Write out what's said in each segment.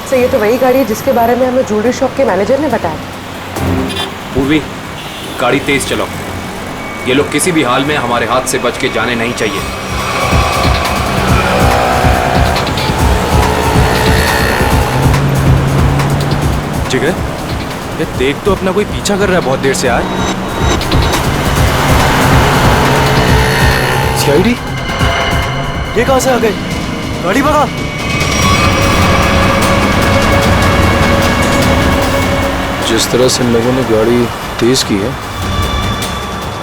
Sir ये तो वही गाड़ी है जिसके बारे में हमें ज्वेलरी शॉप के मैनेजर ने बताया। पूर्वी, गाड़ी तेज चलाओ। ये लोग किसी भी हाल में हमारे हाथ से बच के जाने नहीं चाहिए। जिगर, ये देख तो अपना कोई पीछा कर रहा है बहुत देर से यार। सीआईडी? ये कहां से आ गए? गाड़ी भगा। जिस तरह से इन लोगों ने गाड़ी तेज की है,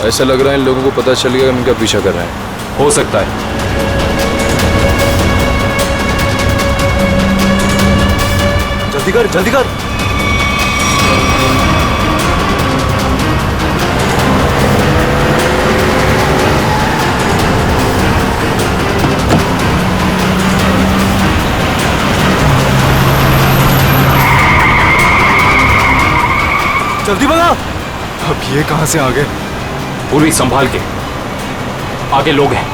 ऐसा लग रहा है इन लोगों को पता चल गया इनका पीछा कर रहे हैं। हो सकता है। जल्दी कर, जल्दी कर। जल्दी भगा। अब ये कहां से आ गए? पूर्वी संभाल के, आगे लोग हैं।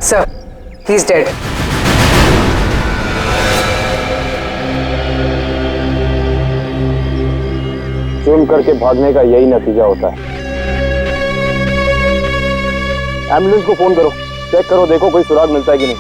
Sir, he's dead. जुर्म करके भागने का यही नतीजा होता है। एम्बुलेंस को फोन करो, चेक करो, देखो कोई सुराग मिलता है कि नहीं।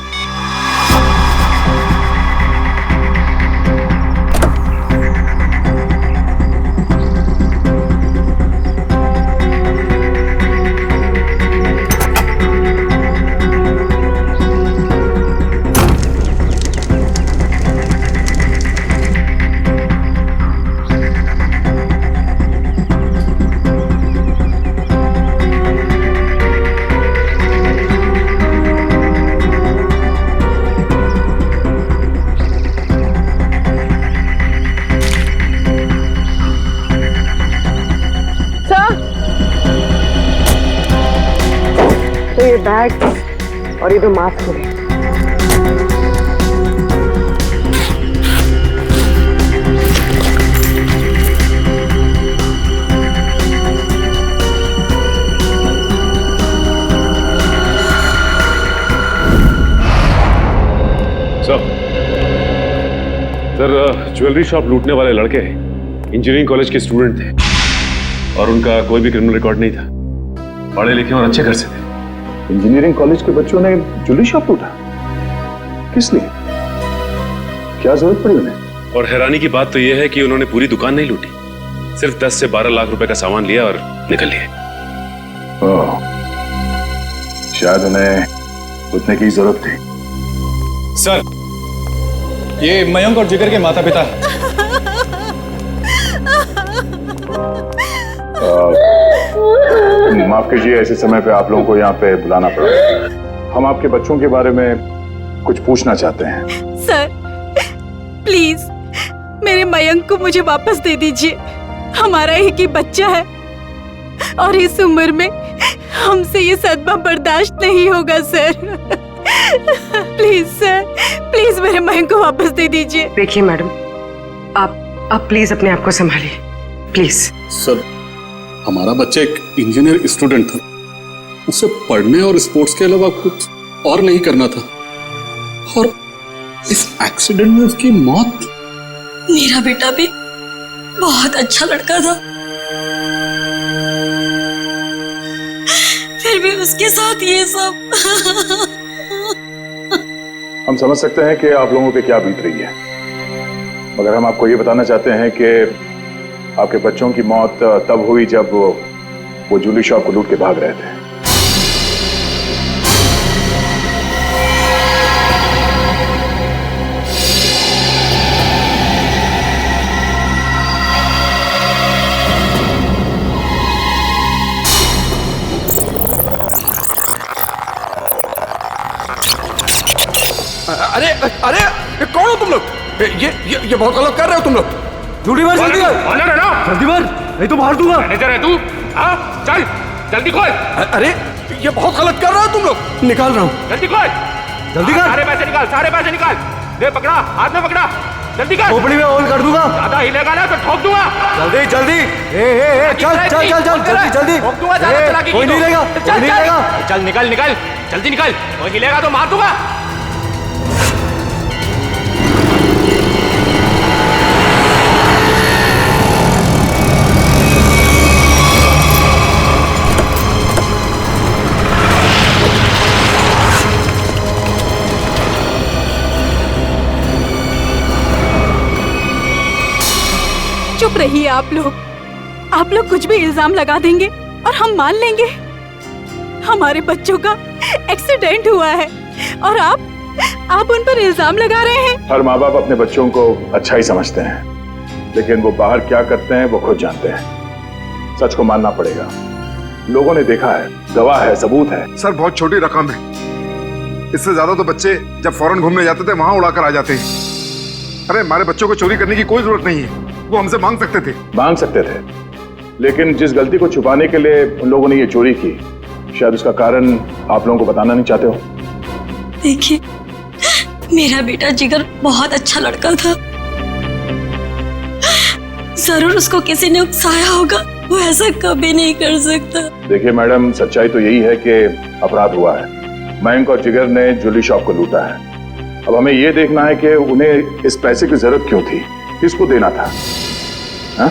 तो ये बैग और ये दो मास्क हो गए। सर, ज्वेलरी शॉप लूटने वाले लड़के इंजीनियरिंग कॉलेज के स्टूडेंट थे और उनका कोई भी क्रिमिनल रिकॉर्ड नहीं था। पढ़े लिखे और अच्छे घर से थे। इंजीनियरिंग कॉलेज के बच्चों ने ज्वेलरी शॉप लूटा? किस लिए? क्या जरूरत पड़ी उन्हें? और हैरानी की बात तो यह है कि उन्होंने पूरी दुकान नहीं लूटी, सिर्फ 10 से 12 लाख रुपए का सामान लिया और निकल लिए। शायद उन्हें उतने की जरूरत थी। सर, ये मयंक और जिगर के माता पिता हैं। माफ कीजिए, ऐसे समय पे आप लोगों को यहाँ पे बुलाना पड़ा। हम आपके बच्चों के बारे में कुछ पूछना चाहते हैं। सर, प्लीज मेरे मयंक को मुझे वापस दे दीजिए। हमारा एक ही बच्चा है और इस उम्र में हमसे ये सदमा बर्दाश्त नहीं होगा सर। प्लीज सर, प्लीज मेरे मयंक को वापस दे दीजिए। देखिए मैडम, आप प्लीज अपने आप को संभालिए, प्लीज। सर, हमारा बच्चा एक इंजीनियर स्टूडेंट था, उसे पढ़ने और स्पोर्ट्स के अलावा कुछ और नहीं करना था और इस एक्सीडेंट में उसकी मौत। मेरा बेटा भी बहुत अच्छा लड़का था, फिर भी उसके साथ ये सब। हम समझ सकते हैं कि आप लोगों पे क्या बीत रही है, मगर हम आपको ये बताना चाहते हैं कि आपके बच्चों की मौत तब हुई जब वो ज्वेलरी शॉप को लूट के भाग रहे थे। अरे अरे ये कौन हो तुम लोग? ये बहुत गलत कर रहे हो तुम लोग। जल्दी मार, जल्दी मार, जल्दी मार, नहीं तो मार दूंगा। मैनेजर है तू? हाँ चल जल्दी खोल। अरे ये बहुत गलत कर रहे हो तुम लोग। निकाल रहा हूँ, जल्दी खोल। जल्दी कर। सारे पैसे निकाल। दे पकड़ा, हाथ में पकड़ा, जल्दी कर। खोपड़ी में ऑन कर दूंगा। ज्यादा हिलेगा ना तो ठोक दूंगा। जल्दी जल्दी, ए चल चल चल चल जल्दी जल्दी। ठोक दूंगा, ज्यादा चला के कोई नहीं लेगा, कोई नहीं लेगा। चल निकल, जल्दी निकल। कोई हिलेगा तो मार दूंगा। चुप रहिए आप लोग कुछ भी इल्जाम लगा देंगे और हम मान लेंगे। हमारे बच्चों का एक्सीडेंट हुआ है और आप उन पर इल्जाम लगा रहे हैं। हर माँ बाप अपने बच्चों को अच्छा ही समझते हैं, लेकिन वो बाहर क्या करते हैं वो खुद जानते हैं। सच को मानना पड़ेगा। लोगों ने देखा है, गवाह है, सबूत है। सर बहुत छोटी रकम है, इससे ज्यादा तो बच्चे जब फॉरेन घूमने जाते थे वहां उड़ाकर आ जाते हैं। अरे हमारे बच्चों को चोरी करने की कोई जरूरत नहीं है, वो हमसे मांग सकते थे, लेकिन जिस गलती को छुपाने के लिए उन लोगों ने ये चोरी की, शायद उसका कारण आप लोगों को बताना नहीं चाहते हो। देखिए, मेरा बेटा जिगर बहुत अच्छा लड़का था। जरूर उसको किसी ने उकसाया होगा, वो ऐसा कभी नहीं कर सकता। देखिए मैडम, सच्चाई तो यही है कि अपराध हुआ है। मयंक और जिगर ने ज्वेलरी शॉप को लूटा है। अब हमें यह देखना है कि उन्हें इस पैसे की जरूरत क्यों थी, किसको देना था। हा?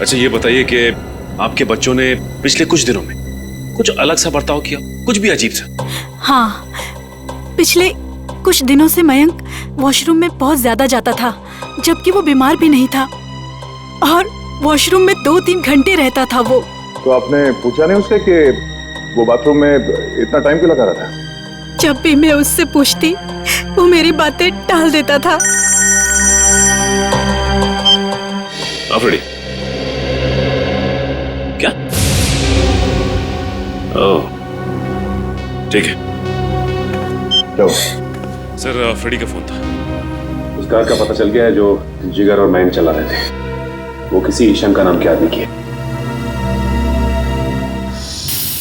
अच्छा ये बताइए कि आपके बच्चों ने पिछले कुछ दिनों में कुछ अलग सा बर्ताव किया, कुछ भी अजीब सा? हाँ, पिछले कुछ दिनों से मयंक वॉशरूम में बहुत ज्यादा जाता था, जबकि वो बीमार भी नहीं था, और वॉशरूम में 2-3 घंटे रहता था वो। तो आपने पूछा नहीं उससे कि वो बाथरूम में इतना टाइम क्यों लगा रहा था? जब भी मैं उससे पूछती, वो मेरी बातें टाल देता था। अफरीदी, क्या? ओह, ठीक है। क्यों? सर फ्रेडी का फोन था। उस कार का पता चल गया है जो जिगर और मयंक चला रहे थे। वो किसी ईशान का नाम के आदमी की है।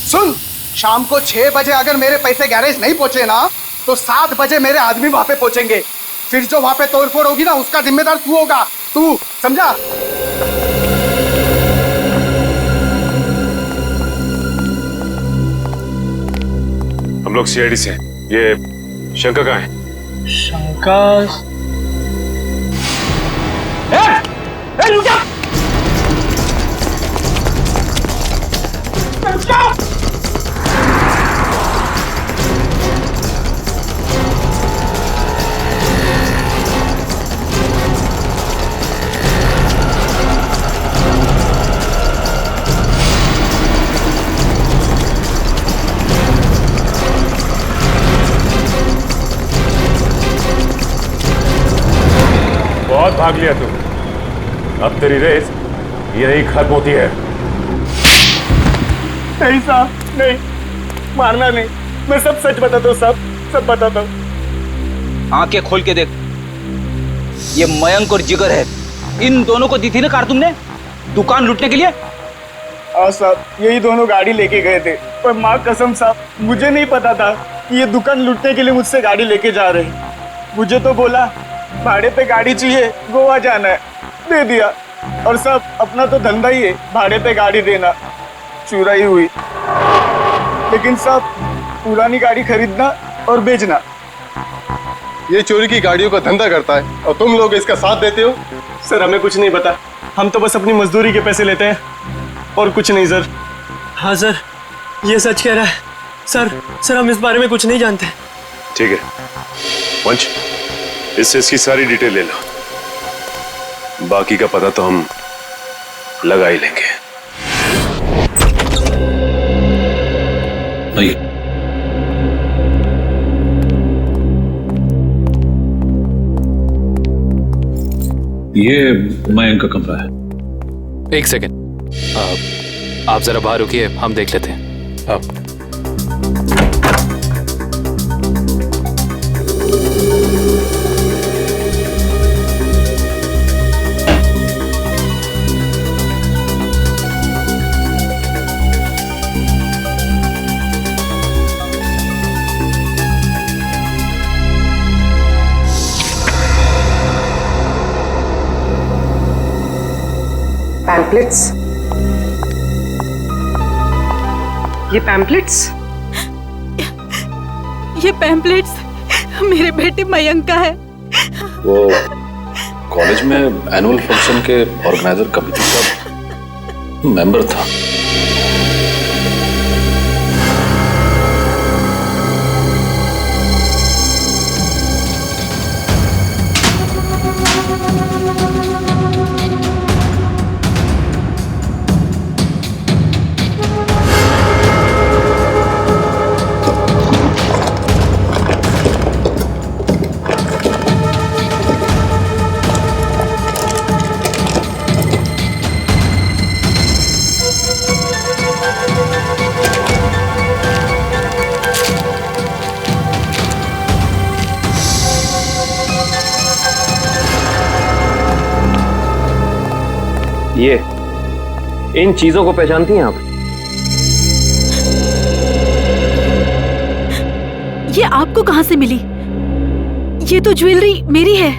सुन, शाम को 6 बजे अगर मेरे पैसे गैरेज नहीं पहुंचे ना, तो 7 बजे मेरे आदमी वहां पे पहुंचेंगे। फिर जो वहां पे तोड़फोड़ होगी ना, उसका जिम्मेदार तू होगा। तू समझा? हम लोग सीआईडी से हैं। ये शंकर कहाँ है? शंकर? रुक जा! बहुत भाग लिया तू, अब तेरी रेस यही खत्म होती है। नहीं साहब, नहीं, मारना नहीं। मैं सब सच बताता हूँ साहब, सब बताता हूँ। आंखें खोल के देख, ये मयंक और जिगर है। इन दोनों को दी थी ना कार तुमने दुकान लूटने के लिए? हाँ साहब, यही दोनों गाड़ी लेके गए थे, पर माँ कसम साहब, मुझे नहीं पता था कि ये दुकान लूटने के लिए मुझसे गाड़ी लेके जा रहे हैं। मुझे तो बोला भाड़े पे गाड़ी चाहिए, गोवा जाना है, दे दिया। और सब अपना तो धंधा ही है, भाड़े पे गाड़ी देना। चुराई हुई, लेकिन सब पुरानी गाड़ी खरीदना और बेचना। ये चोरी की गाड़ियों का धंधा करता है और तुम लोग इसका साथ देते हो। सर हमें कुछ नहीं पता, हम तो बस अपनी मजदूरी के पैसे लेते हैं और कुछ नहीं सर। हाँ सर, ये सच कह रहा है। सर हम इस बारे में कुछ नहीं जानते। ठीक है पंच, इससे इसकी सारी डिटेल ले लो, बाकी का पता तो हम लगा ही लेंगे। आइए। ये मयंक का कमरा है। एक सेकेंड, आप जरा बाहर रुकिए, हम देख लेते हैं। पैम्पलेट्स, ये पैम्पलेट्स, ये पैम्पलेट्स मेरे बेटे मयंक का है। वो कॉलेज में एनुअल फंक्शन के ऑर्गेनाइजर कमेटी का मेंबर था। ये इन चीजों को पहचानती हैं आप? ये आपको कहां से मिली? ये तो ज्वेलरी मेरी है।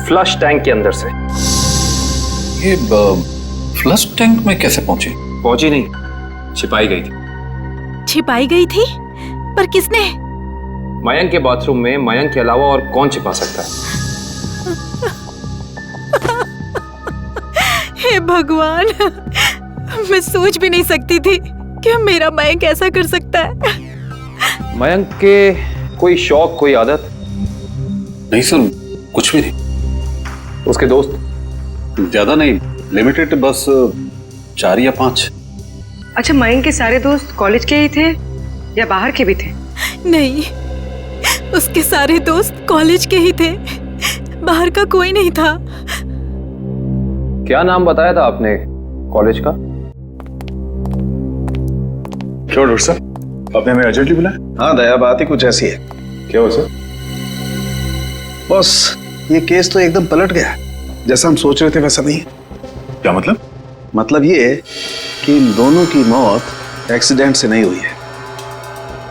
फ्लश टैंक के अंदर से। ये फ्लश टैंक में कैसे पहुंची? पहुंची नहीं, छिपाई गई थी। छिपाई गई थी? पर किसने? मयंक के बाथरूम में मयंक के अलावा और कौन छिपा सकता है? हे भगवान, मैं सोच भी नहीं सकती थी कि मेरा मयंक ऐसा कर सकता है। मयंक के कोई शौक, कोई आदत? नहीं सर, कुछ भी नहीं। उसके दोस्त? ज्यादा नहीं, लिमिटेड, बस 4 या 5। अच्छा, मयंक के सारे दोस्त कॉलेज के ही थे या बाहर के भी थे? नहीं, उसके सारे दोस्त कॉलेज के ही थे, बाहर का कोई नहीं था। क्या नाम बताया था आपने कॉलेज का? क्यों डॉक्टर साहब, आपने हमें अर्जेंटली बुलाया? हाँ दया, बात ही कुछ ऐसी है। क्या हुआ सर? बॉस, ये केस तो एकदम पलट गया। जैसा हम सोच रहे थे वैसा नहीं। क्या मतलब? मतलब ये कि इन दोनों की मौत एक्सीडेंट से नहीं हुई है,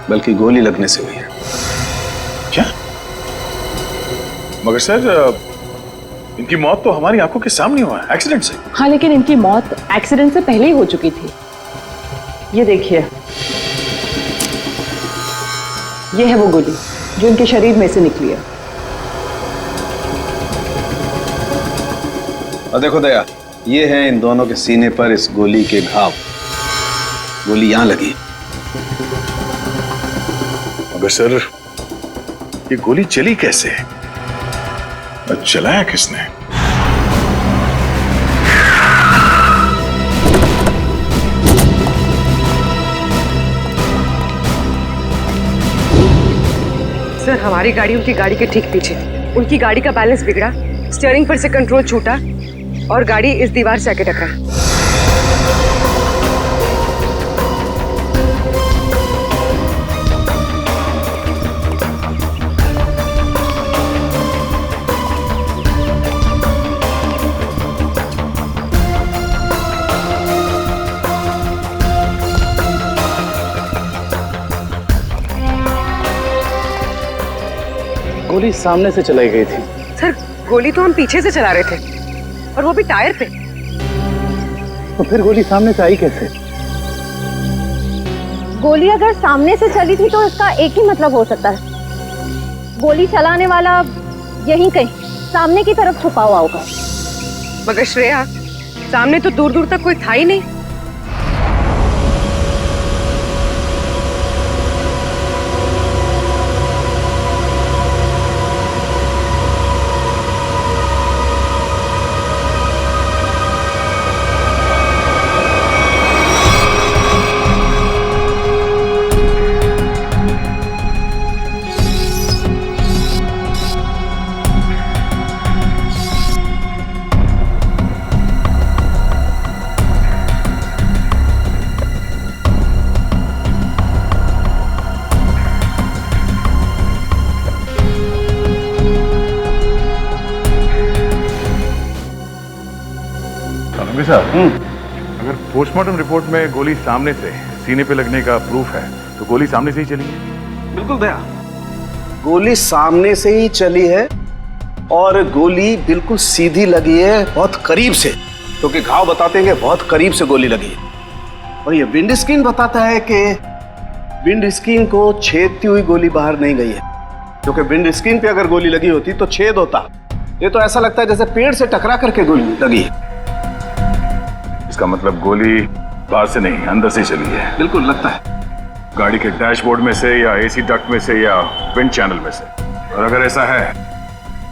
बल्कि गोली लगने से हुई है। क्या? मगर सर, इनकी मौत तो हमारी आंखों के सामने हुआ है, एक्सीडेंट से। हाँ, लेकिन इनकी मौत एक्सीडेंट से पहले ही हो चुकी थी। ये देखिए, ये है वो गोली जो इनके शरीर में से निकली है। और देखो दया, ये है इन दोनों के सीने पर इस गोली के घाव। गोली यहां लगी। मगर सर, ये गोली चली कैसे? और चलाया किसने? सर, हमारी गाड़ी उनकी गाड़ी के ठीक पीछे थी। उनकी गाड़ी का बैलेंस बिगड़ा, स्टीयरिंग पर से कंट्रोल छूटा और गाड़ी इस दीवार से आके टकरा। गोली सामने से चलाई गई थी। सर, गोली तो हम पीछे से चला रहे थे, और वो भी टायर पे। तो फिर गोली सामने से आई कैसे? गोली अगर सामने से चली थी तो इसका एक ही मतलब हो सकता है, गोली चलाने वाला यहीं कहीं सामने की तरफ छुपा हुआ होगा। मगर श्रेया, सामने तो दूर दूर तक कोई था ही नहीं। साहब, अगर पोस्टमार्टम रिपोर्ट में गोली सामने से सीने पे लगने का प्रूफ है तो गोली सामने से ही चली है। बिल्कुल भैया, गोली सामने से ही चली है और गोली बिल्कुल सीधी लगी है, बहुत करीब से, क्योंकि घाव बताते हैं कि बहुत करीब से गोली लगी है। और ये विंड स्क्रीन बताता है कि विंड स्क्रीन को छेदती हुई गोली बाहर नहीं गई है, क्योंकि विंड स्क्रीन पे अगर गोली लगी होती तो छेद होता। ये तो ऐसा लगता है जैसे पेड़ से टकरा करके गोली लगी है। इसका मतलब गोली बाहर से नहीं, अंदर से चली है। बिल्कुल लगता है गाड़ी के डैशबोर्ड में से या एसी डक्ट में से या विंड चैनल में से। और अगर ऐसा है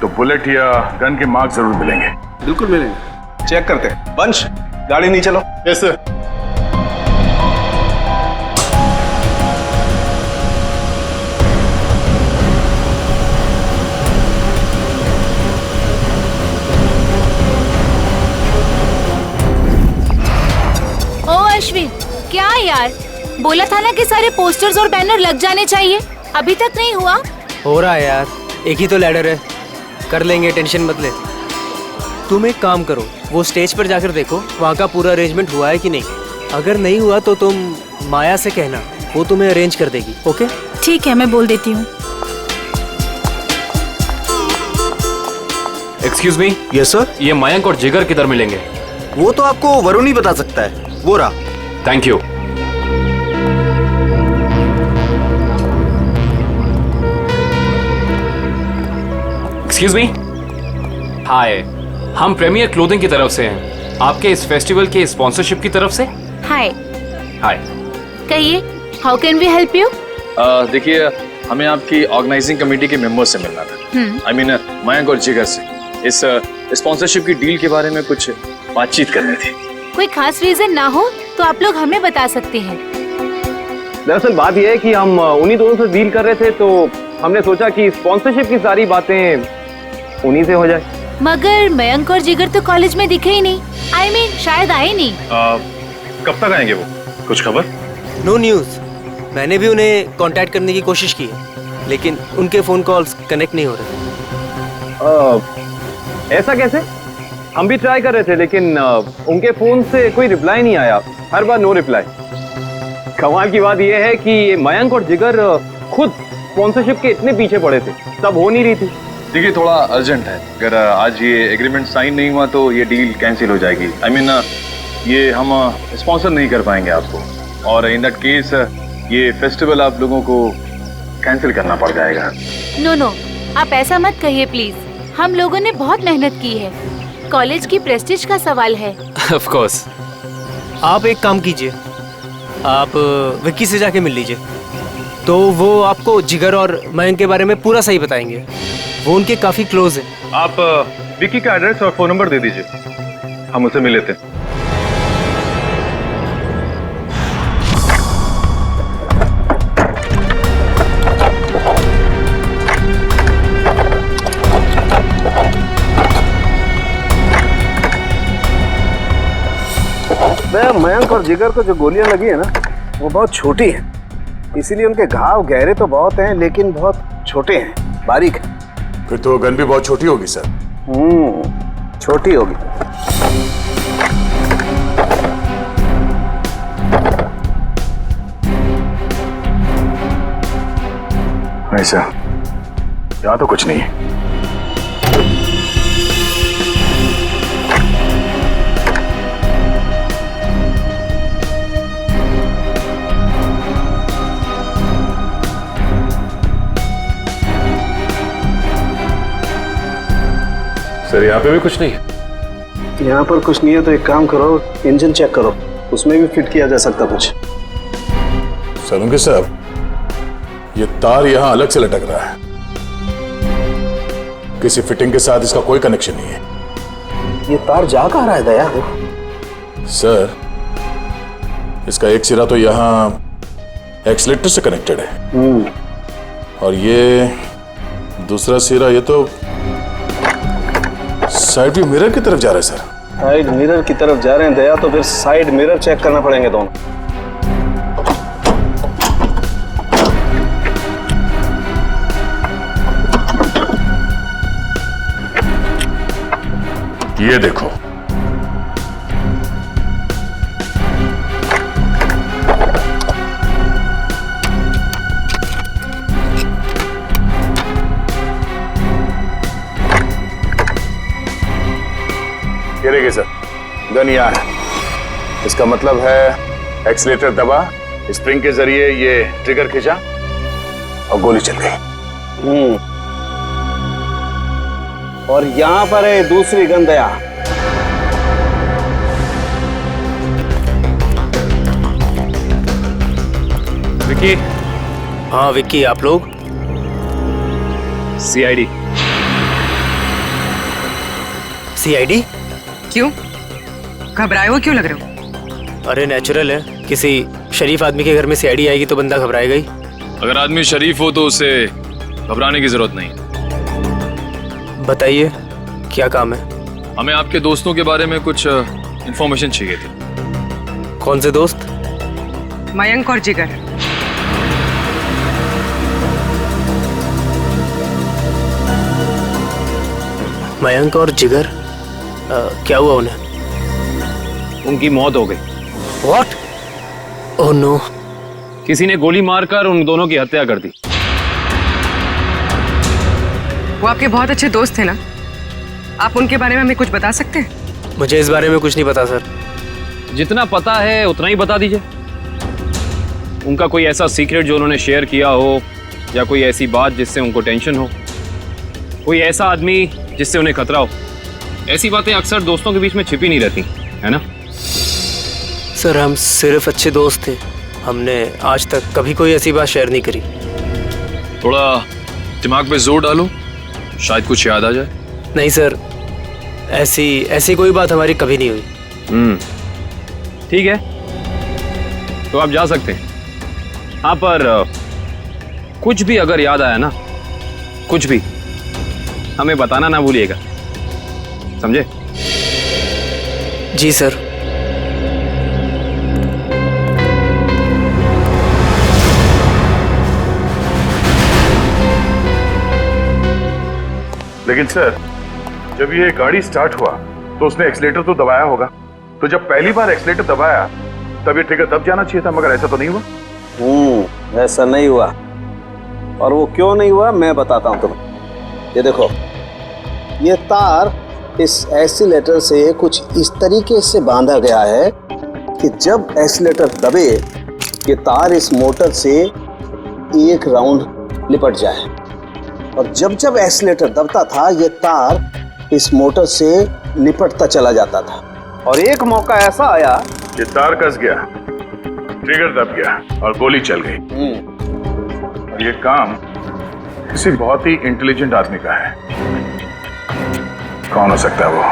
तो बुलेट या गन के मार्क जरूर मिलेंगे। बिल्कुल मिलेंगे, चेक करते हैं। वंश, गाड़ी नीचे लो। Yes sir. अश्विन, क्या यार, बोला था ना कि सारे पोस्टर्स और बैनर लग जाने चाहिए, अभी तक नहीं हुआ। हो रहा है यार, एक ही तो लैडर है, कर लेंगे, टेंशन मत ले। तुम एक काम करो, वो स्टेज पर जाकर देखो वहाँ का पूरा अरेंजमेंट हुआ है कि नहीं। अगर नहीं हुआ तो तुम माया से कहना, वो तुम्हें अरेंज कर देगी। ओके ठीक है, मैं बोल देती हूँ। Excuse me. Yes sir. ये मयंक और जिगर किधर मिलेंगे? वो तो आपको वरुण ही बता सकता है, वो रहा। Thank you. Excuse me. Hi, हम प्रीमियर क्लोथिंग की तरफ से हैं, आपके इस फेस्टिवल के स्पॉन्सरशिप की तरफ से। हाय। हाय। कहिए, how can we help you? देखिए, हमें आपकी ऑर्गेनाइजिंग कमेटी के मेंबर से मिलना था। आई मीन मयंक और जिगर से इस स्पॉन्सरशिप की डील के बारे में कुछ बातचीत करनी थी। कोई खास रीजन ना हो तो आप लोग हमें बता सकते हैं। दरअसल बात यह है कि हम उन्हीं दोनों से डील कर रहे थे, तो हमने सोचा कि स्पॉन्सरशिप की सारी बातें उन्हीं से हो जाए। मगर मयंक और जिगर तो कॉलेज में दिखे ही नहीं। I mean, शायद आए नहीं। कब तक आएंगे वो, कुछ खबर? No news. मैंने भी उन्हें कांटेक्ट करने की कोशिश की है, लेकिन उनके फोन कॉल्स कनेक्ट नहीं हो रहे। ऐसा कैसे? हम भी ट्राई कर रहे थे, लेकिन उनके फोन से कोई रिप्लाई नहीं आया, हर बार नो रिप्लाई। कमाल की बात यह है कि मयंक और जिगर खुद स्पॉन्सरशिप के इतने पीछे पड़े थे, तब हो नहीं रही थी। देखिए, थोड़ा अर्जेंट है, अगर आज ये एग्रीमेंट साइन नहीं हुआ तो ये डील कैंसिल हो जाएगी। आई मीन ये हम स्पॉन्सर नहीं कर पाएंगे आपको, और इन दैट केस ये फेस्टिवल आप लोगों को कैंसिल करना पड़ जाएगा। नो, आप ऐसा मत कहिए प्लीज, हम लोगों ने बहुत मेहनत की है, कॉलेज की प्रेस्टीज का सवाल है। Of course. आप एक काम कीजिए, आप विक्की से जाके मिल लीजिए, तो वो आपको जिगर और मयंक के बारे में पूरा सही बताएंगे। वो उनके काफी क्लोज है। आप विक्की का एड्रेस और फोन नंबर दे दीजिए, हम उसे मिल लेते हैं। मयंक और जिगर को जो गोलियां लगी है ना, वो बहुत छोटी है, इसीलिए उनके घाव गहरे तो बहुत हैं, लेकिन बहुत छोटे हैं, बारीक है। फिर तो गन भी बहुत छोटी होगी सर। छोटी होगी। नहीं सर, यहाँ तो कुछ नहीं है। सर, यहाँ पे भी कुछ नहीं है। यहाँ पर कुछ नहीं है तो एक काम करो, इंजन चेक करो, उसमें भी फिट किया जा सकता कुछ। सलूंगे साहब, ये तार यहाँ अलग से लटक रहा है, किसी फिटिंग के साथ इसका कोई कनेक्शन नहीं है। ये तार जा कहाँ रहा है दया? सर, इसका एक सिरा तो यहाँ एक्सीलेटर से कनेक्टेड है, और ये दूसरा सिरा ये तो साइड व्यू मिरर की तरफ जा रहा है सर। साइड मिरर की तरफ जा रहे हैं दया, तो फिर साइड मिरर चेक करना पड़ेंगे दोनों। ये देखो, गन यार, इसका मतलब है एक्सीलेटर दबा, स्प्रिंग के जरिए ये ट्रिगर खींचा और गोली चल गई। और यहां पर है दूसरी गन दया। विक्की। हाँ विक्की, आप लोग? सीआईडी। सीआईडी? क्यों? घबराए हो क्यों लग रहे हो? अरे नेचुरल है, किसी शरीफ आदमी के घर में सीआईडी आएगी तो बंदा घबराएगा ही। अगर आदमी शरीफ हो तो उसे घबराने की जरूरत नहीं। बताइए क्या काम है? हमें आपके दोस्तों के बारे में कुछ इंफॉर्मेशन चाहिए थी। कौन से दोस्त? मयंक और जिगर। मयंक और जिगर? क्या हुआ उन्हें? उनकी मौत हो गई। What? Oh no! किसी ने गोली मारकर उन दोनों की हत्या कर दी। वो आपके बहुत अच्छे दोस्त थे ना? आप उनके बारे में हमें कुछ बता सकते हैं? मुझे इस बारे में कुछ नहीं पता सर। जितना पता है उतना ही बता दीजिए। उनका कोई ऐसा सीक्रेट जो उन्होंने शेयर किया हो, या कोई ऐसी बात जिससे उनको टेंशन हो, कोई ऐसा आदमी जिससे उन्हें खतरा हो। ऐसी बातें अक्सर दोस्तों के बीच में छिपी नहीं रहती, है ना? सर हम सिर्फ अच्छे दोस्त थे, हमने आज तक कभी कोई ऐसी बात शेयर नहीं करी। थोड़ा दिमाग पे जोर डालो, शायद कुछ याद आ जाए। नहीं सर, ऐसी कोई बात हमारी कभी नहीं हुई। ठीक है, तो आप जा सकते हैं। हाँ, पर कुछ भी अगर याद आया ना, कुछ भी, हमें बताना ना भूलिएगा, समझे? जी सर। लेकिन सर, जब ये गाड़ी स्टार्ट हुआ तो उसने एक्सीलेटर तो दबाया होगा, तो जब पहली बार एक्सीलेटर दबाया तब ये ट्रिगर दब जाना चाहिए था, मगर ऐसा तो नहीं हुआ। ऐसा नहीं हुआ। और वो क्यों नहीं हुआ मैं बताता हूं तुम्हें। ये देखो, ये तार इस एक्सीलेटर से कुछ इस तरीके से बांधा गया है कि जब एक्सीलेटर दबे ये तार इस मोटर से एक राउंड लिपट जाए, और जब जब एक्सीलेटर दबता था ये तार इस मोटर से लिपटता चला जाता था। और एक मौका ऐसा आया कि तार कस गया, ट्रिगर दब गया और गोली चल गई। और ये काम किसी बहुत ही इंटेलिजेंट आदमी का है। कौन हो सकता है वो?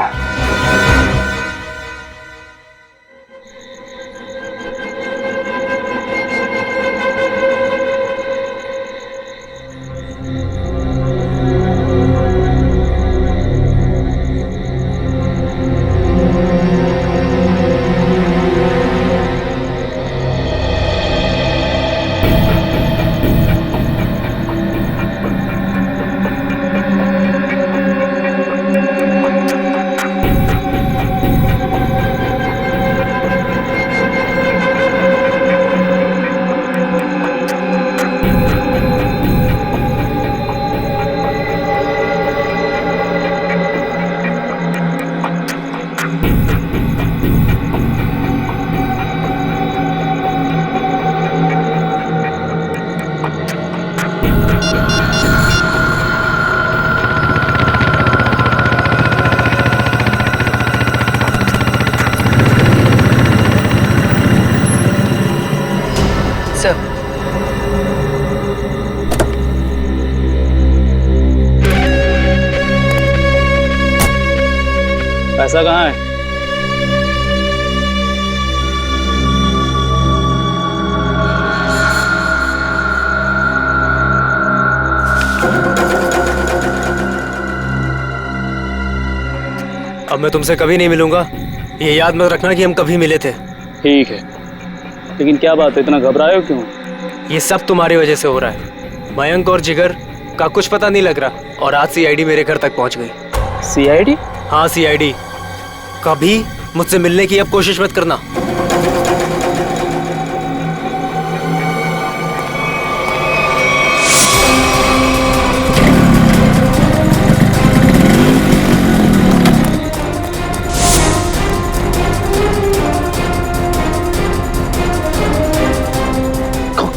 पैसा कहाँ है? अब मैं तुमसे कभी नहीं मिलूंगा, ये याद मत रखना कि हम कभी मिले थे। ठीक है, लेकिन क्या बात है, इतना घबराए हो क्यों? ये सब तुम्हारी वजह से हो रहा है। मयंक और जिगर का कुछ पता नहीं लग रहा, और आज सीआईडी मेरे घर तक पहुंच गई। सीआईडी? हाँ सीआईडी। कभी मुझसे मिलने की अब कोशिश मत करना।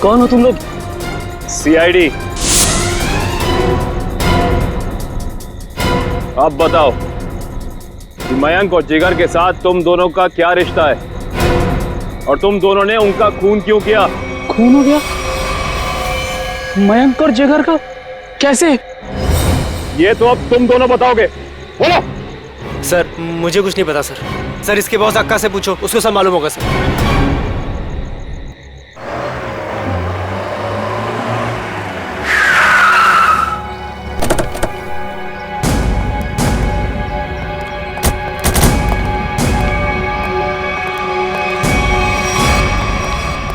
कौन हो तुम लोग? सीआईडी। अब बताओ कि मयंक और जिगर के साथ तुम दोनों का क्या रिश्ता है और तुम दोनों ने उनका खून क्यों किया? खून हो गया? मयंक और जिगर का कैसे? ये तो अब तुम दोनों बताओगे। बोलो। सर मुझे कुछ नहीं पता सर। सर इसके बॉस अक्का से पूछो, उसको सब मालूम होगा सर।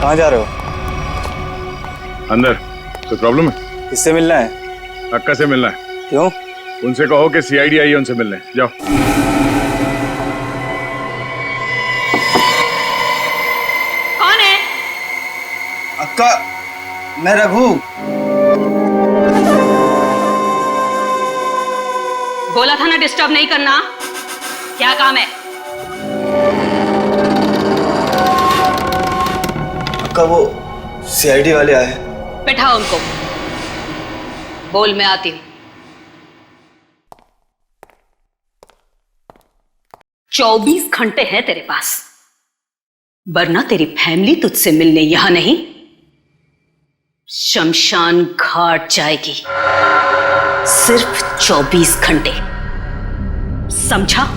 कहाँ जा रहे हो? अंदर। कोई प्रॉब्लम है? किससे मिलना है? अक्का से मिलना है। क्यों? उनसे कहो कि सीआईडी आई है उनसे मिलने। जाओ। कौन है? अक्का, मैं रघु। बोला था ना डिस्टर्ब नहीं करना। क्या काम है? अक्का वो सीआईडी वाले आए। बैठाओ उनको। बोल, मैं आती हूँ। 24 घंटे हैं तेरे पास, वरना तेरी फैमिली तुझसे मिलने यहां नहीं, शमशान घाट जाएगी। सिर्फ 24 घंटे, समझा?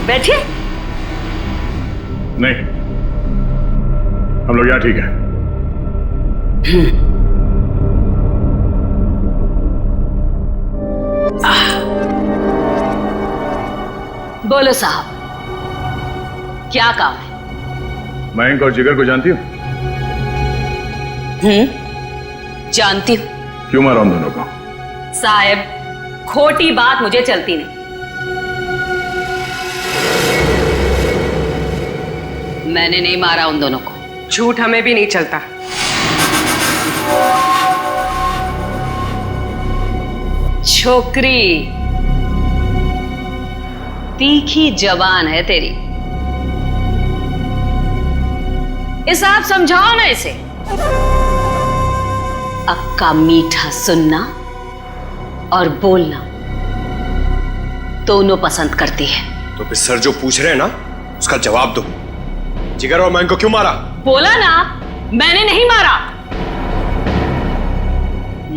बैठिए। नहीं, हम लोग यहाँ ठीक है। बोलो साहब, क्या काम है? मयंक और जिगर को जानती हो? जानती हूँ। क्यों मारा उन दोनों को? साहब, खोटी बात मुझे चलती नहीं। मैंने नहीं मारा उन दोनों को। झूठ हमें भी नहीं चलता। छोकरी तीखी जबान है तेरी, इसे आप समझाओ ना इसे। अक्का मीठा सुनना और बोलना दोनों पसंद करती है। तो फिर सर जो पूछ रहे हैं ना, उसका जवाब दो। जिगर और मयंक को क्यों मारा? बोला ना, मैंने नहीं मारा।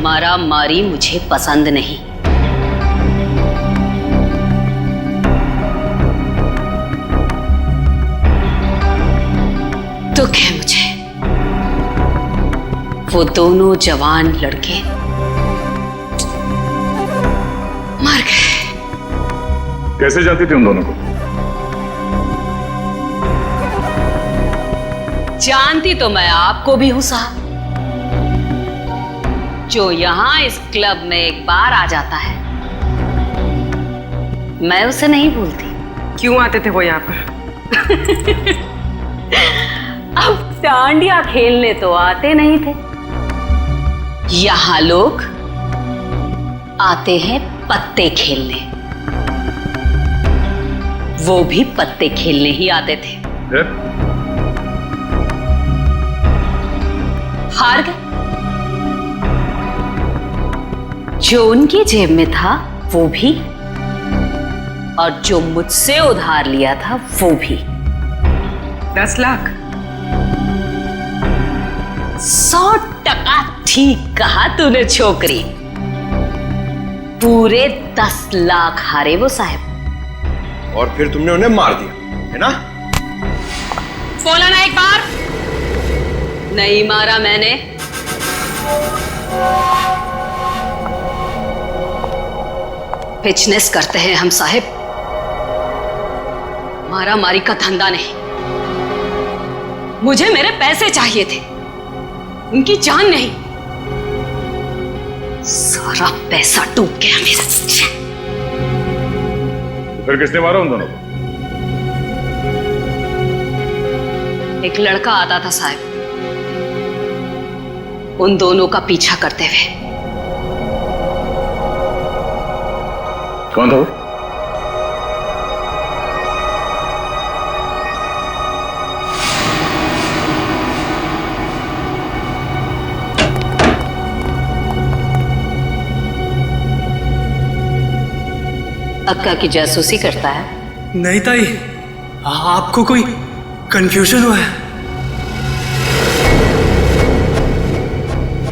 मारा मारी मुझे पसंद नहीं। दुख है मुझे, वो दोनों जवान लड़के मर गए। कैसे जानती थी उन दोनों को? जानती तो मैं आपको भी हूं साहब। जो यहां इस क्लब में एक बार आ जाता है, मैं उसे नहीं भूलती। क्यों आते थे वो यहाँ पर? अब डांडिया खेलने तो आते नहीं थे। यहां लोग आते हैं पत्ते खेलने। वो भी पत्ते खेलने ही आते थे। हार गए। जो उनकी जेब में था वो भी, और जो मुझसे उधार लिया था वो भी। 10 लाख? 100% ठीक कहा तूने छोकरी। पूरे 10 लाख हारे वो साहब। और फिर तुमने उन्हें मार दिया, है ना? बोला ना एक बार? नहीं मारा मैंने। बिजनेस करते हैं हम साहब, मारा मारी का धंधा नहीं। मुझे मेरे पैसे चाहिए थे, उनकी जान नहीं। सारा पैसा डूब गया मेरा। फिर किसने मारा उन दोनों को? एक लड़का आता था साहब, उन दोनों का पीछा करते हुए। कौन था वो? अक्का की जासूसी करता है? नहीं ताई, आपको कोई कंफ्यूजन हुआ है?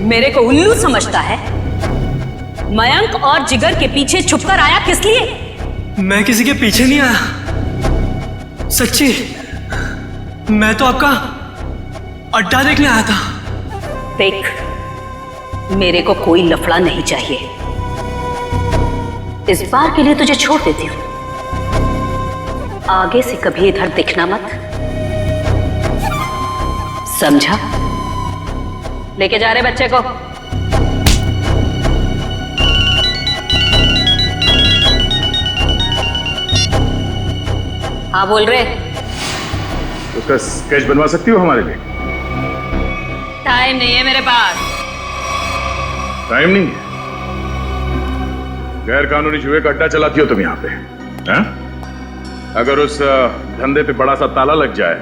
मेरे को उल्लू समझता है? मयंक और जिगर के पीछे छुपकर आया किस लिए? मैं किसी के पीछे नहीं आया, सच्ची। मैं तो आपका अड्डा देखने आया था। देख, मेरे को कोई लफड़ा नहीं चाहिए। इस बार के लिए तुझे छोड़ देती हूं, आगे से कभी इधर दिखना मत, समझा? लेके जा रहे बच्चे को। हाँ बोल रहे। उसका स्केच बनवा सकती हो हमारे लिए? टाइम नहीं है मेरे पास। टाइम नहीं है? गैर कानूनी जुए का अड्डा चलाती हो तुम यहाँ पे, हैं? अगर उस धंधे पे बड़ा सा ताला लग जाए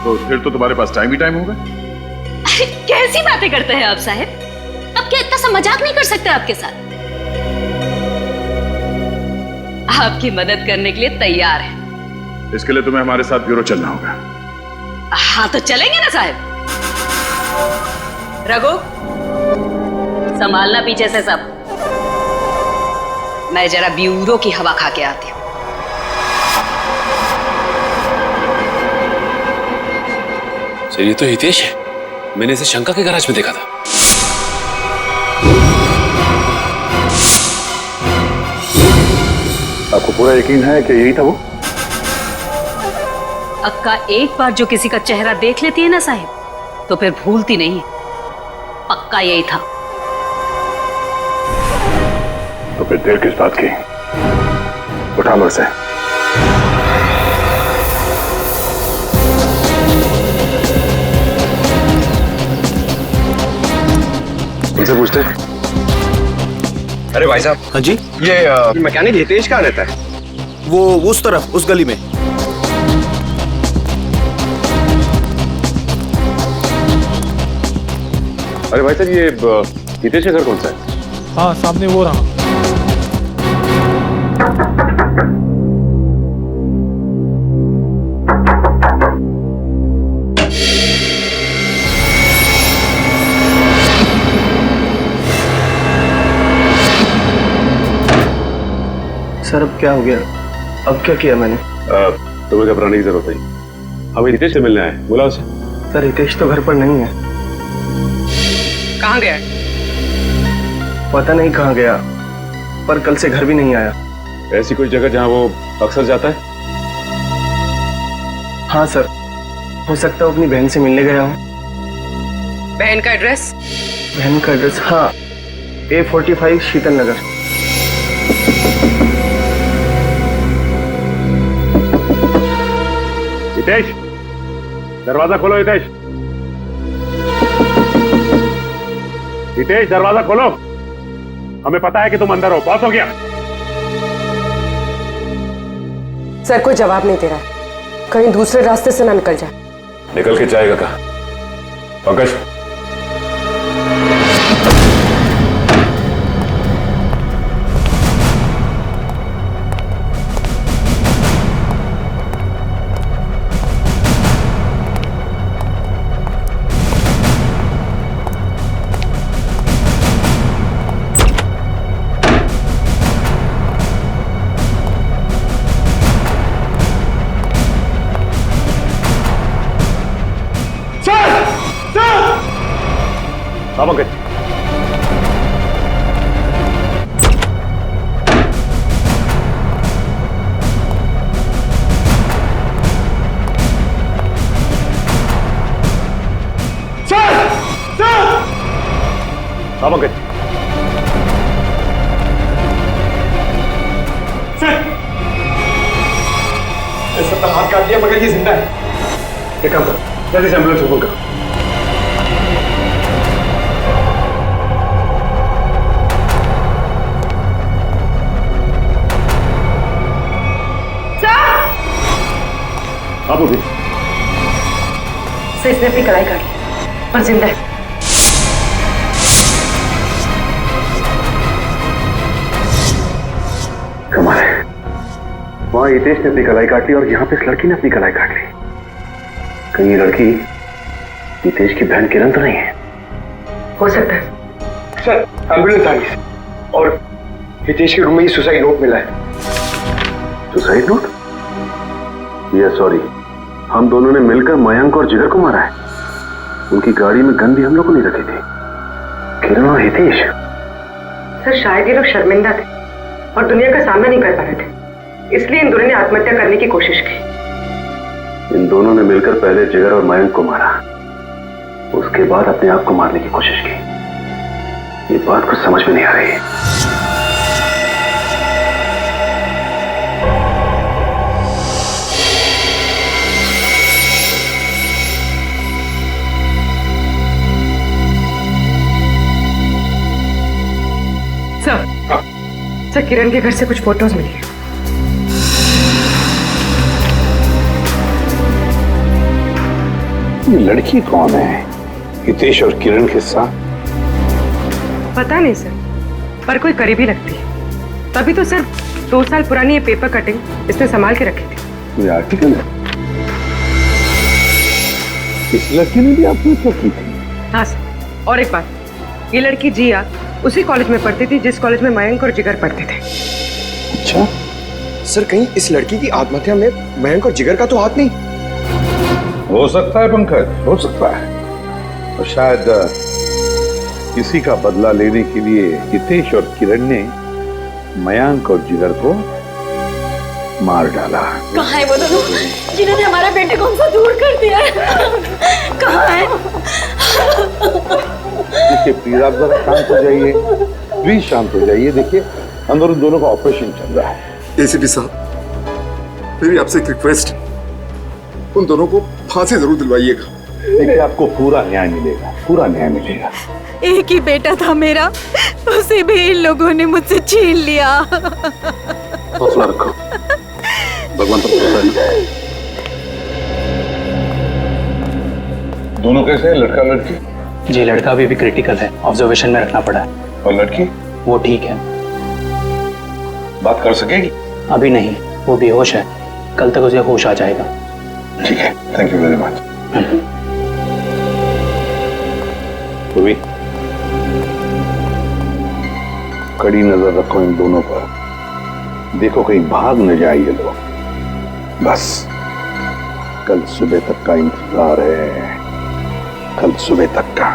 तो फिर तो तुम्हारे पास टाइम ही टाइम होगा। अरे कैसी बातें करते हैं आप साहब? अब क्या इतना सा मजाक नहीं कर सकते आपके साथ? आपकी मदद करने के लिए तैयार है। इसके लिए तुम्हें हमारे साथ ब्यूरो चलना होगा। हाँ तो चलेंगे ना साहब। रघु, संभालना पीछे से सब। मैं जरा ब्यूरो की हवा खा के आती हूँ। ये तो हितेश है, मैंने इसे शंका के गैराज में देखा था। आपको पूरा यकीन है कि यही था वो? अक्का एक बार जो किसी का चेहरा देख लेती है ना साहिब, तो फिर भूलती नहीं। पक्का यही था। तो फिर देर किस बात की? उठा लो इसे। इनसे पूछते हैं। अरे भाई साहब। हाँ जी। ये मैकेनिक हितेश कहाँ रहता है? वो उस तरफ, उस गली में। अरे भाई साहब, ये हितेश का घर कौन सा है? हाँ, सामने वो रहा। सर अब क्या हो गया? अब क्या किया मैंने? तुम्हें घबराने की जरूरत नहीं। हमें हितेश से मिलना है, बुला उसे। सर हितेश तो घर पर नहीं है। कहाँ गया? पता नहीं कहाँ गया, पर कल से घर भी नहीं आया। ऐसी कोई जगह जहाँ वो अक्सर जाता है? हाँ सर, हो सकता है अपनी बहन से मिलने गया हूँ। बहन का एड्रेस? बहन का एड्रेस, हाँ, A45 शीतल नगर। हितेश, दरवाजा खोलो। हितेश, हितेश, दरवाजा खोलो। हमें पता है कि तुम अंदर हो। बहुत हो गया। सर कोई जवाब नहीं दे रहा है, कहीं दूसरे रास्ते से ना निकल जाए। निकल के जाएगा कहाँ? पंकज, पंकज, हाँ पंकज। सर हाथ काट दिया मगर ये जिंदा है। एक काम करो, जल्दी से एम्बुलेंस को फोन करो। आप उठी। सर इसने अपनी कलाई काट ली और जिंदा है। कमाल है, वहां हितेश ने अपनी कलाई काट ली और यहाँ पे इस लड़की ने अपनी कलाई काट ली। कहीं ये लड़की हितेश की बहन किरण तो नहीं है? हो सकता है। सर एम्बुलेंस आ गई और हितेश के रूम में ही सुसाइड नोट मिला है। Suicide note? यस सॉरी, हम दोनों ने मिलकर मयंक और जिगर को मारा है। उनकी गाड़ी में गन भी हम लोगों ने रखी थी। किरण और हितेश। सर शायद ये लोग शर्मिंदा थे और दुनिया का सामना नहीं कर पा रहे थे, इसलिए इन दोनों ने आत्महत्या करने की कोशिश की। इन दोनों ने मिलकर पहले जिगर और मयंक को मारा, उसके बाद अपने आप को मारने की कोशिश की। ये बात कुछ समझ में नहीं आ रही है। सर किरण के घर से कुछ फोटोज मिली है। ये लड़की कौन है हितेश और किरण के साथ? पता नहीं सर, पर कोई करीबी लगती है। तभी तो सर 2 साल पुरानी ये पेपर कटिंग इसने संभाल के रखी थी। ये आर्टिकल है? इस लड़की ने भी आत्महत्या की थी? हाँ सर, और एक बात, ये लड़की जिया उसी कॉलेज में पढ़ती थी जिस कॉलेज में मयंक और जिगर पढ़ते थे। अच्छा सर, कहीं इस लड़की की आत्महत्या में मयंक और जिगर का तो हाथ नहीं? हो सकता है पंकज, हो सकता है। और शायद किसी का बदला लेने के लिए हितेश और किरण ने मयंक और जिगर को मार डाला। कहाँ है वो दोनों जिन्होंने हमारा बेटे को हमसे दूर कर दिया है? कहाँ है? देखिए प्लीज आप जरा शांत हो जाइए, प्लीज शांत हो जाइए। देखिए अंदर उन दोनों का ऑपरेशन चल रहा है। एसीपी साहब, मेरी आपसे एक रिक्वेस्ट, उन दोनों को फांसी जरूर दिलवाइएगा। देखिए आपको पूरा न्याय मिलेगा, पूरा न्याय मिलेगा। एक ही बेटा था मेरा, उसे भी इन लोगों ने मुझसे छीन लिया। हौसला रखो, भगवान पर भरोसा है। दोनों कैसे हैं, लड़का लड़की? जी लड़का अभी भी क्रिटिकल है, ऑब्जर्वेशन में रखना पड़ा है। और लड़की? वो ठीक है। बात कर सकेगी? अभी नहीं, वो बेहोश है, कल तक उसे होश आ जाएगा। ठीक है, थैंक यू वेरी मच। कड़ी नजर रखो इन दोनों पर, देखो कहीं भाग न जाए ये लोग। बस कल सुबह तक का इंतजार है, कल सुबह तक का।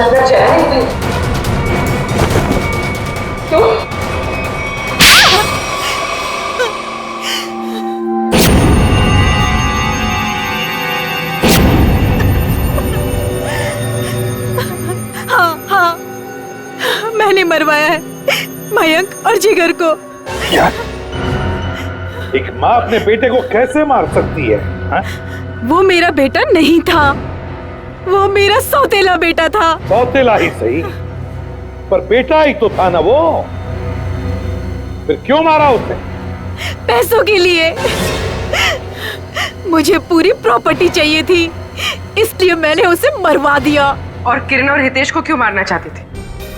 अंदर चला नहीं तो हाँ, मैंने मरवाया है मयंक और जिगर को। यार, एक माँ अपने बेटे को कैसे मार सकती है हा? वो मेरा बेटा नहीं था, वो मेरा सौतेला बेटा था। सौतेला ही सही, पर बेटा ही तो था ना वो। फिर क्यों मारा उसे? पैसों के लिए। मुझे पूरी प्रॉपर्टी चाहिए थी, इसलिए मैंने उसे मरवा दिया। और किरण और हितेश को क्यों मारना चाहते थे?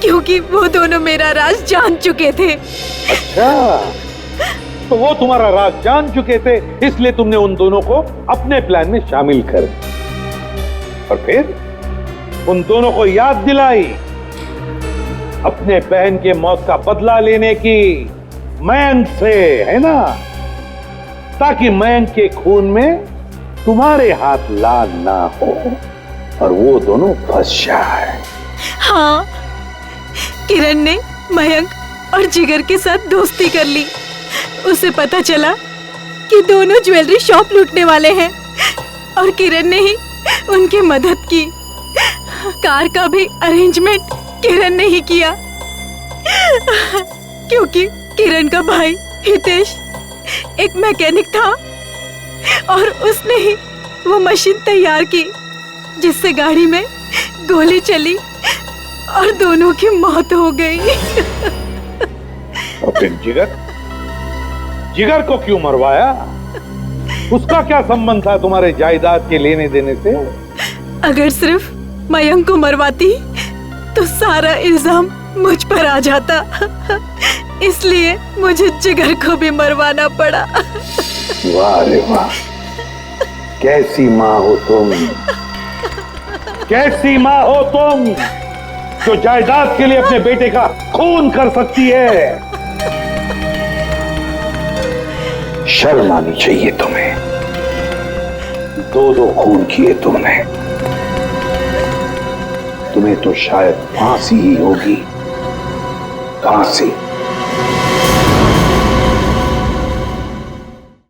क्योंकि वो दोनों मेरा राज जान चुके थे। अच्छा, तो वो तुम्हारा राज जान चुके थे, इसलिए तुमने उन दोनों को अपने प्लान में शामिल कर दिया। और फिर उन दोनों को याद दिलाई अपने बहन के मौत का बदला लेने की मयंक से, है ना? ताकि मयंक के खून में तुम्हारे हाथ लाल ना हो और वो दोनों फंस जाए। हाँ, किरण ने मयंक और जिगर के साथ दोस्ती कर ली। उसे पता चला कि दोनों ज्वेलरी शॉप लूटने वाले हैं और किरण ने ही उनकी मदद की। कार का भी अरेंजमेंट किरण ने ही किया, क्योंकि किरण का भाई हितेश एक मैकेनिक था और उसने ही वो मशीन तैयार की जिससे गाड़ी में गोली चली और दोनों की मौत हो गई। और फिर जिगर को क्यों मरवाया? उसका क्या संबंध था तुम्हारे जायदाद के लेने देने से? अगर सिर्फ मयंक को मरवाती तो सारा इल्जाम मुझ पर आ जाता, इसलिए मुझे जिगर को भी मरवाना पड़ा। वाह रे वाह, कैसी माँ हो तुम, कैसी माँ हो तुम जो जायदाद के लिए अपने बेटे का खून कर सकती है। शर्म आनी चाहिए तुम्हें, दो खून किए तुमने। तुम्हें तो शायद फांसी ही होगी, फांसी।